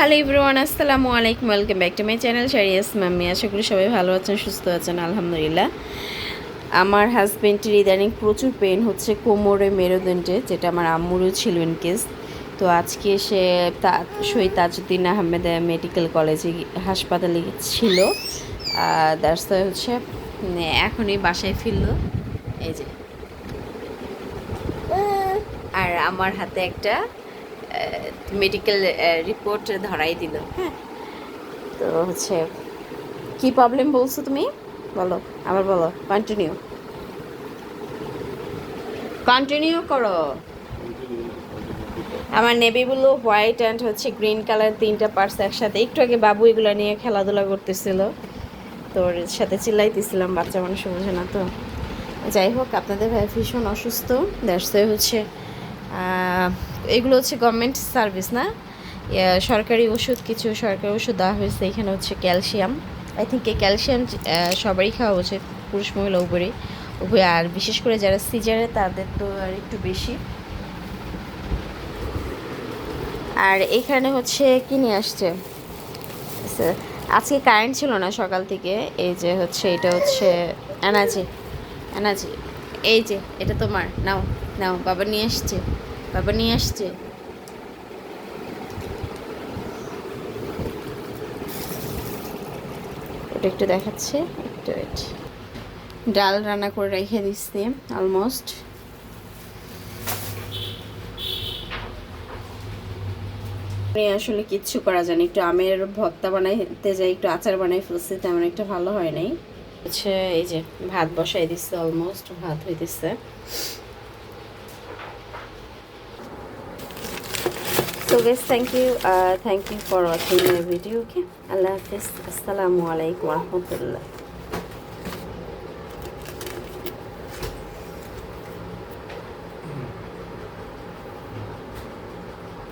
Hello everyone, আসসালামু আলাইকুম। Welcome back to my channel Shariyas mummy. আশা করি সবাই ভালো আছেন, সুস্থ আছেন, আলহামদুলিল্লাহ। আমার হাজব্যান্ডের ইদানিং প্রচুর পেন হচ্ছে কোমরে, মেরুদণ্ডে, যেটা আমার আম্মুরও ছিল ইন কেস। তো আজকে সে শহীদ তাজউদ্দিন আহমেদ মেডিকেল কলেজে হাসপাতালে ছিল। দ্যাটস হচ্ছে এখনই বাসায় ফিরলো, এই যে। আর আমার হাতে একটা মেডিকেল রিপোর্ট ধরাই দিল। হ্যাঁ, তো হচ্ছে কি প্রবলেম বলছো তুমি? বলো, আবার বলো, কন্টিনিউ কন্টিনিউ করো। আমার নেভি ব্লু, হোয়াইট অ্যান্ড হচ্ছে গ্রিন কালার তিনটা পার্টস একসাথে। একটু আগে বাবু এগুলো নিয়ে খেলাধুলা করতেছিল, তোর সাথে চিল্লাইতেছিলাম, বাচ্চা মানুষ বোঝে না তো। যাই হোক, আপনাদের ভাই ভীষণ অসুস্থ। দ্যাটস হচ্ছে এগুলো হচ্ছে গভর্নমেন্ট সার্ভিস না, সরকারি ওষুধ, কিছু সরকারি ওষুধ দেওয়া হয়েছে। এখানে হচ্ছে ক্যালসিয়াম, আই থিঙ্ক এই ক্যালসিয়াম সবারই খাওয়া উচিত, পুরুষ মহিলা উভয়। আর বিশেষ করে যারা সিজারে তাদের তো আর একটু বেশি। আর এখানে হচ্ছে কি নিয়ে আসছে, আজকে কারেন্ট ছিল না সকাল থেকে। এই যে হচ্ছে এটা হচ্ছে এনার্জি, এনার্জি, এই যে এটা তোমার, নাও নাও, বাবা নিয়ে আসছে, বাবা নিয়ে আসছে। ওটা একটু দেখাচ্ছে, একটু ওয়েট। ডাল রান্না করে রেখে দিচ্ছি অলমোস্ট। আসলে কিচ্ছু করা যায় না, একটু আমের ভর্তা বানাইতে যাই, একটু আচার বানাই ফেলছি, তেমন একটা ভালো হয় নাই। হচ্ছে এই যে ভাত বসাই দিচ্ছে, অলমোস্ট ভাত হইতেছে। So guys, thank you for watching my video. Okay, Allah Hafiz, Assalamu alaikum wa rahmatullah.